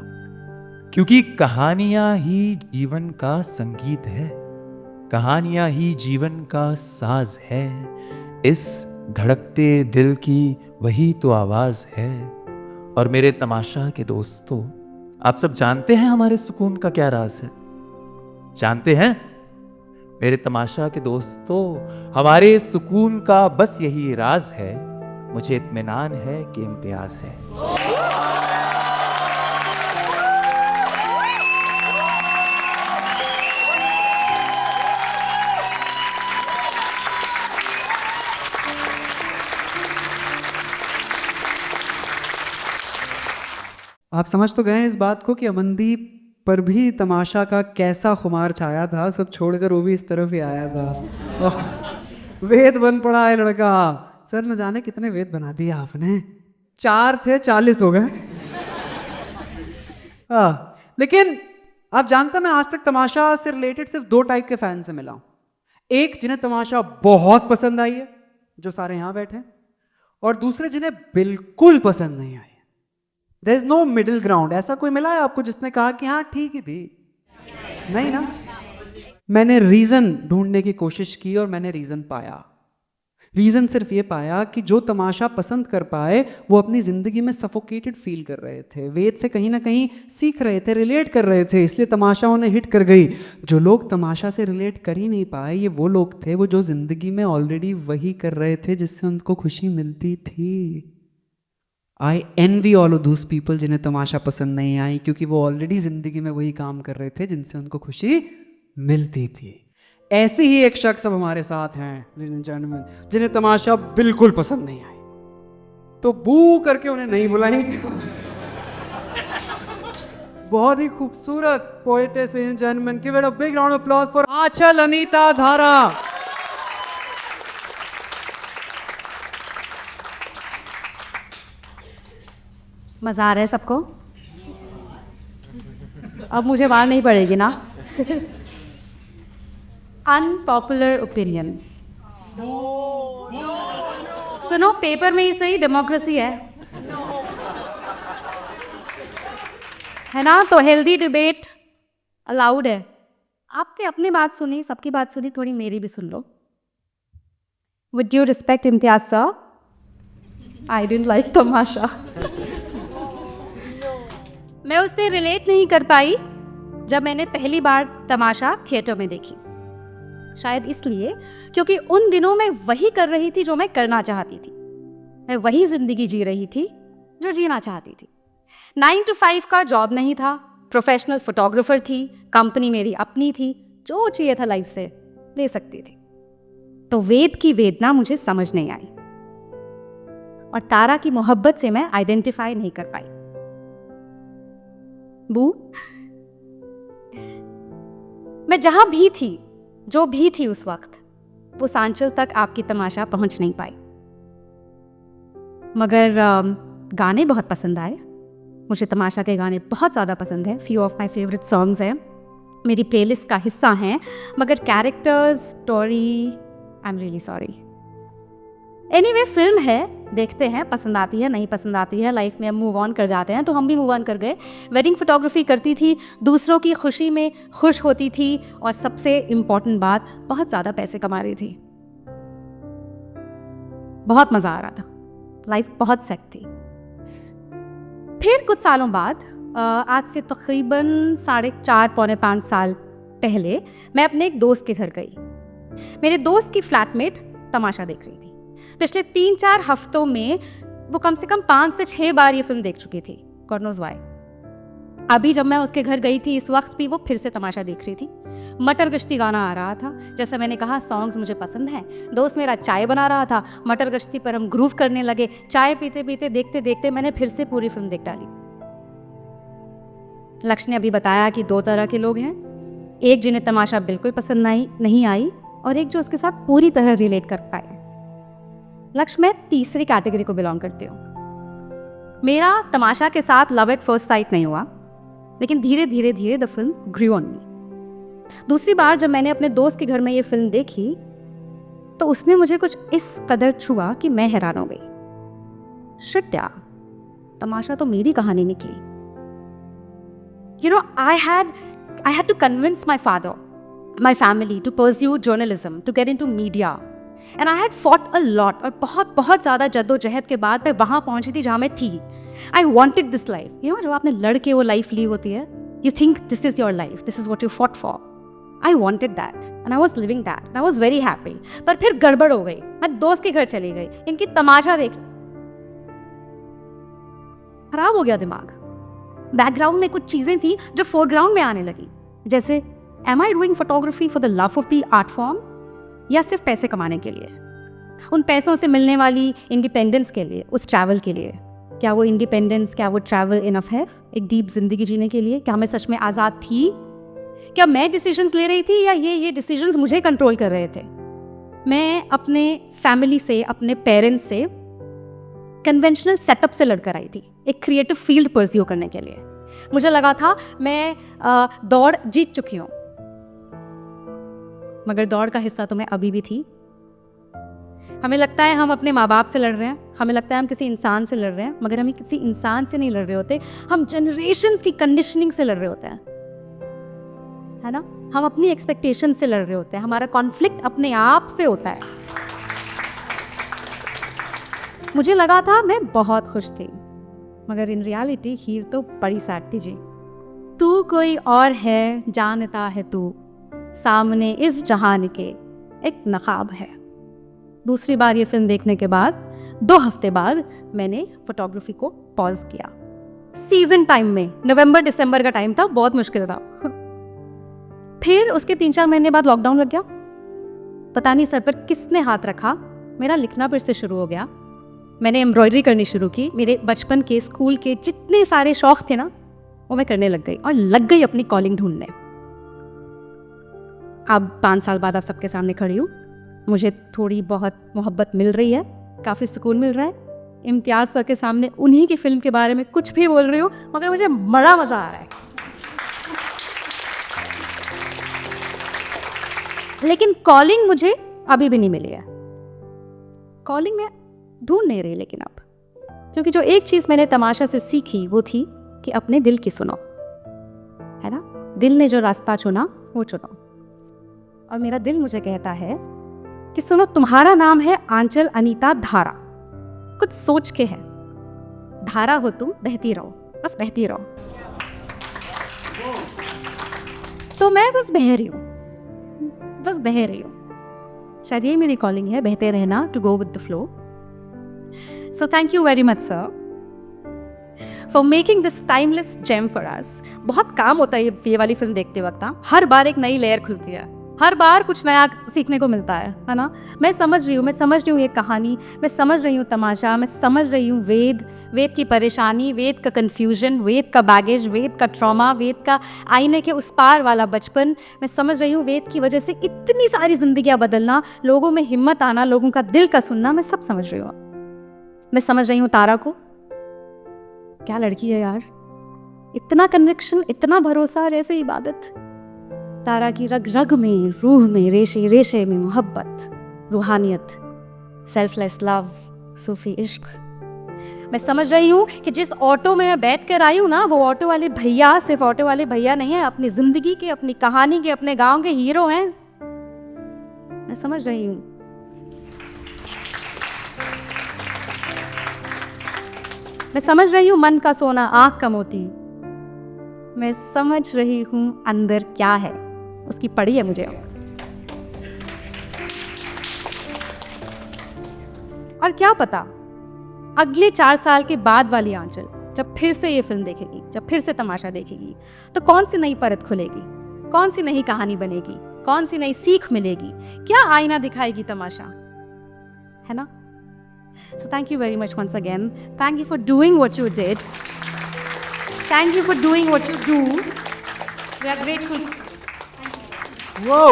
क्योंकि कहानियां ही जीवन का संगीत है, कहानियां ही जीवन का साज है। इस धड़कते दिल की वही तो आवाज है। और मेरे तमाशा के दोस्तों, आप सब जानते हैं हमारे सुकून का क्या राज है? जानते हैं मेरे तमाशा के दोस्तों, हमारे सुकून का बस यही राज है। मुझे इत्मीनान है कि इम्तियाज है। आप समझ तो गए हैं इस बात को कि अमनदीप पर भी तमाशा का कैसा खुमार छाया था। सब छोड़कर वो भी इस तरफ ही आया था। वेद बन पड़ा है लड़का। सर न जाने कितने वेद बना दिए आपने। 4 थे 40 हो गए। लेकिन आप जानते हैं, मैं आज तक तमाशा से रिलेटेड सिर्फ 2 टाइप के फैन से मिला हूं। एक जिन्हें तमाशा बहुत पसंद आई है, जो सारे यहां बैठे हैं, और दूसरे जिन्हें बिल्कुल पसंद नहीं आई। There is no middle ground. ऐसा कोई मिला है आपको जिसने कहा कि हाँ ठीक ही थी? नहीं ना। मैंने रीजन ढूंढने की कोशिश की और मैंने रीजन पाया। रीजन सिर्फ ये पाया कि जो तमाशा पसंद कर पाए वो अपनी जिंदगी में सफोकेटेड फील कर रहे थे, वेद से कहीं ना कहीं सीख रहे थे, रिलेट कर रहे थे, इसलिए तमाशा उन्हें हिट कर गई। जो लोग तमाशा से रिलेट कर ही नहीं पाए, ये वो लोग थे वो जो जिंदगी में ऑलरेडी वही कर रहे थे जिससे उनको खुशी मिलती थी। I envy all of those people जिन्हें तमाशा पसंद नहीं आई, क्योंकि वो ऑलरेडी जिंदगी में वही काम कर रहे थे जिनसे उनको खुशी मिलती थी। ऐसे ही एक शख्स अब हमारे साथ हैं, लेडीज एंड जेंटलमैन, जिन्हें तमाशा बिल्कुल पसंद नहीं आई, तो बू करके उन्हें नहीं बुलाएंगे। बहुत ही खूबसूरत poetess and gentleman, give it a big round of applause for Anchal Anita Dhara. मज़ा आ रहा है सबको? अब मुझे मार नहीं पड़ेगी ना? Unpopular opinion. सुनो, पेपर में ही सही डेमोक्रेसी है ना? तो हेल्दी डिबेट अलाउड है। आपने अपनी बात सुनी, सबकी बात सुनी, थोड़ी मेरी भी सुन लो। With due respect Imtiaz sir, I didn't like Tamasha. मैं उससे रिलेट नहीं कर पाई जब मैंने पहली बार तमाशा थिएटर में देखी। शायद इसलिए क्योंकि उन दिनों मैं वही कर रही थी जो मैं करना चाहती थी। मैं वही जिंदगी जी रही थी जो जीना चाहती थी। 9 to 5 का जॉब नहीं था, प्रोफेशनल फोटोग्राफर थी, कंपनी मेरी अपनी थी, जो चाहिए था लाइफ से ले सकती थी। तो वेद की वेदना मुझे समझ नहीं आई और तारा की मोहब्बत से मैं आइडेंटिफाई नहीं कर पाई। बू, मैं जहां भी थी, जो भी थी उस वक्त, पूसांचल तक आपकी तमाशा पहुंच नहीं पाई। मगर गाने बहुत पसंद आए। मुझे तमाशा के गाने बहुत ज़्यादा पसंद हैं। Few of my favourite songs हैं, मेरी प्लेलिस्ट का हिस्सा हैं। मगर characters, story, I am really sorry. Anyway, film है, देखते हैं, पसंद आती है नहीं पसंद आती है, लाइफ में हम मूव ऑन कर जाते हैं। तो हम भी मूव ऑन कर गए। वेडिंग फोटोग्राफी करती थी, दूसरों की खुशी में खुश होती थी और सबसे इम्पॉर्टेंट बात, बहुत ज़्यादा पैसे कमा रही थी। बहुत मज़ा आ रहा था, लाइफ बहुत सेट थी। फिर कुछ सालों बाद, आज से तकरीबन 4.5 पौने 5 साल पहले, मैं अपने एक दोस्त के घर गई। मेरे दोस्त की फ्लैटमेट तमाशा देख रही थी। पिछले 3-4 हफ्तों में वो कम से कम 5 से 6 बार ये फिल्म देख चुकी थी। God knows why. अभी जब मैं उसके घर गई थी, इस वक्त भी वो फिर से तमाशा देख रही थी। मटर गश्ती गाना आ रहा था। जैसे मैंने कहा, सॉन्ग्स मुझे पसंद हैं। दोस्त मेरा चाय बना रहा था, मटर गश्ती पर हम ग्रूव करने लगे। चाय पीते पीते, देखते देखते मैंने फिर से पूरी फिल्म देख डाली। लक्ष्य ने अभी बताया कि 2 तरह के लोग हैं, एक जिन्हें तमाशा बिल्कुल पसंद नहीं आई और एक जो उसके साथ पूरी तरह रिलेट कर पाए। लक्ष्य, मैं तीसरी कैटेगरी को बिलोंग करती हूँ। मेरा तमाशा के साथ लव एट फर्स्ट साइट नहीं हुआ, लेकिन धीरे धीरे धीरे the film grew on me. दूसरी बार जब मैंने अपने दोस्त के घर में ये फिल्म देखी, तो उसने मुझे कुछ इस कदर छुआ कि मैं हैरान हो गई। शिट यार, तमाशा तो मेरी कहानी निकली। You know, I had to convince my father, my family to pursue journalism, to get into media. And I had fought a lot. और बहुत ज़्यादा जद्दोजहद के बाद मैं वहाँ पहुँची थी जहाँ मैं थी। I wanted this life. You know, जब आपने लड़ के वो लाइफ ली होती है, you think this is your life, this is what you fought for. I wanted that and I was living that and I was very happy. पर फिर गड़बड़ हो गई। मैं दोस्त के घर चली गई, इनकी तमाशा देख खराब हो गया दिमाग। बैकग्राउंड में कुछ चीज़ें थी जो फोरग्राउंड में आने लगी, जैसे am I doing photography for the love of the art form या सिर्फ पैसे कमाने के लिए, उन पैसों से मिलने वाली इंडिपेंडेंस के लिए, उस ट्रैवल के लिए। क्या वो इंडिपेंडेंस, क्या वो ट्रैवल इनफ है एक डीप जिंदगी जीने के लिए? क्या मैं सच में आज़ाद थी? क्या मैं डिसीजंस ले रही थी या ये डिसीजंस मुझे कंट्रोल कर रहे थे? मैं अपने फैमिली से, अपने पेरेंट्स से कन्वेंशनल सेटअप से लड़कर आई थी एक क्रिएटिव फील्ड परस्यू करने के लिए। मुझे लगा था मैं दौड़ जीत चुकी हूँ, मगर दौड़ का हिस्सा तो मैं अभी भी थी। हमें लगता है हम अपने माँ बाप से लड़ रहे हैं, हमें लगता है हम किसी इंसान से लड़ रहे हैं, मगर हम किसी इंसान से नहीं लड़ रहे होते, हम जनरेशंस की कंडीशनिंग से लड़ रहे होते हैं, है ना? हम अपनी एक्सपेक्टेशन से लड़ रहे होते हैं, हमारा कॉन्फ्लिक्ट अपने आप से होता है। मुझे लगा था मैं बहुत खुश थी, मगर इन रियलिटी हीर तो बड़ी सैड थी जी। तू कोई और है, जानता है तू, सामने इस जहान के एक नकाब है। दूसरी बार ये फिल्म देखने के बाद 2 हफ्ते बाद मैंने फोटोग्राफी को पॉज किया। सीजन टाइम में, नवंबर दिसंबर का टाइम था, बहुत मुश्किल था। फिर उसके 3-4 महीने बाद लॉकडाउन लग गया। पता नहीं सर पर किसने हाथ रखा, मेरा लिखना फिर से शुरू हो गया। मैंने एम्ब्रॉयडरी करनी शुरू की। मेरे बचपन के, स्कूल के जितने सारे शौक थे ना, वो मैं करने लग गई और लग गई अपनी कॉलिंग ढूंढने। अब 5 साल बाद आप सबके सामने खड़ी हूँ। मुझे थोड़ी बहुत मोहब्बत मिल रही है, काफ़ी सुकून मिल रहा है, इम्तियाज सर के सामने उन्हीं की फिल्म के बारे में कुछ भी बोल रही हूँ, मगर मुझे बड़ा मज़ा आ रहा है। लेकिन कॉलिंग मुझे अभी भी नहीं मिली है। कॉलिंग मैं ढूंढ नहीं रही, लेकिन अब, क्योंकि जो एक चीज़ मैंने तमाशा से सीखी वो थी कि अपने दिल की सुनो, है ना। दिल ने जो रास्ता चुना वो चुनो, और मेरा दिल मुझे कहता है कि सुनो, तुम्हारा नाम है आंचल अनीता धारा। कुछ सोच के है, धारा हो तुम, बहती रहो, बस बहती रहो। तो मैं बस बह रही हूँ, बस बह रही हूँ। शायद यही मेरी कॉलिंग है, बहते रहना, to go with the flow. So thank you very much sir for making this timeless gem for us. बहुत काम होता है ये वाली फिल्म देखते वक्त। हर बार एक नई लेयर खुलती है, हर बार कुछ नया सीखने को मिलता है ना। मैं समझ रही हूँ ये कहानी, मैं समझ रही हूँ तमाशा, मैं समझ रही हूँ वेद की परेशानी, वेद का कन्फ्यूजन, वेद का बैगेज, वेद का ट्रॉमा, वेद का आईने के उस पार वाला बचपन। मैं समझ रही हूँ वेद की वजह से इतनी सारी जिंदगियाँ बदलना, लोगों में हिम्मत आना, लोगों का दिल का सुनना, मैं सब समझ रही हूँ। मैं समझ रही हूँ तारा को, क्या लड़की है यार, इतना कन्विक्शन, इतना भरोसा और ऐसे इबादत। तारा की रग रग में, रूह में, रेशे रेशे में मोहब्बत, रूहानियत, सेल्फलेस लव, सूफी इश्क। मैं समझ रही हूँ कि जिस ऑटो में मैं बैठ कर आई हूँ ना, वो ऑटो वाले भैया सिर्फ ऑटो वाले भैया नहीं है, अपनी जिंदगी के, अपनी कहानी के, अपने गांव के हीरो हैं। मैं समझ रही हूँ। मैं समझ रही हूँ मन का सोना, आँख का मोती। मैं समझ रही हूँ अंदर क्या है, उसकी पड़ी है मुझे। और क्या पता अगले 4 साल के बाद वाली आंचल जब फिर से ये फिल्म देखेगी, जब फिर से तमाशा देखेगी, तो कौन सी नई परत खुलेगी, कौन सी नई कहानी बनेगी, कौन सी नई सीख मिलेगी, क्या आईना दिखाएगी तमाशा, है ना। So thank you very much once again. Thank you for doing what you did. Thank you for doing what you do. We are grateful. Whoa!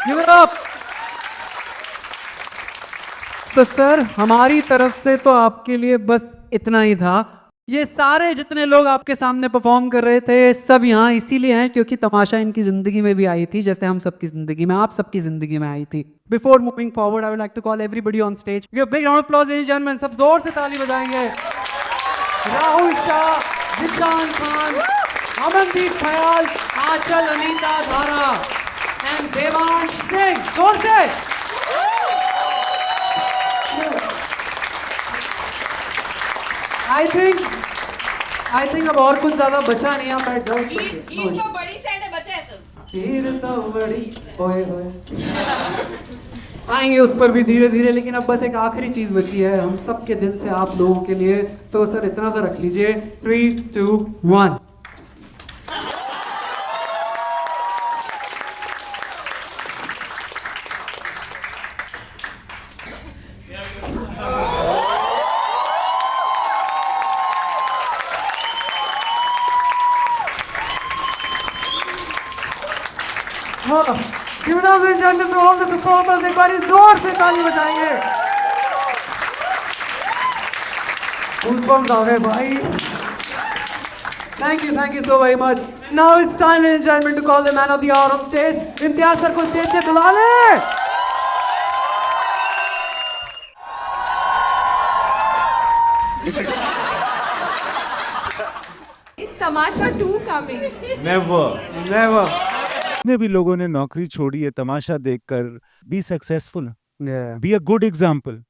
Give it up! तो सर, हमारी तरफ से तो आपके लिए बस इतना ही था। ये सारे जितने लोग आपके सामने परफॉर्म कर रहे थे, सब यहाँ इसीलिए हैं क्योंकि तमाशा इनकी जिंदगी में भी आई थी, जैसे हम सबकी जिंदगी में, आप सबकी जिंदगी में आई थी। Before moving forward, I would like to call everybody on stage. Big round of applause ladies and gentleman, सब जोर से ताली बजाएंगे। राहुल शाह, जिशान खान, अमनदीप खयाल, आंचल अनीता धारा एंड देवांश सिंह, जोर से। आई थिंक अब और कुछ ज्यादा बचा नहीं, आप बैठ जाओ। तो बड़ी साइड है, बचा है सब। हीर तो बड़ी ओए होए आएंगे उस पर भी धीरे धीरे, लेकिन अब बस एक आखिरी चीज बची है हम सब के दिल से आप लोगों के लिए। तो सर इतना सा रख लीजिए, 3, 2, 1। Give it up ladies and gentlemen for all the performers, एक बार जोर से ताली बजाएंगे। Goosebumps आ गए भाई। Thank you so very much. Now it's time ladies and gentlemen to call the man of the hour on stage. Imtiaz sir को stage से बुला ले। Is Tamasha 2 coming? नेवर जितने भी लोगों ने नौकरी छोड़ी है तमाशा देखकर, be successful, be a good example.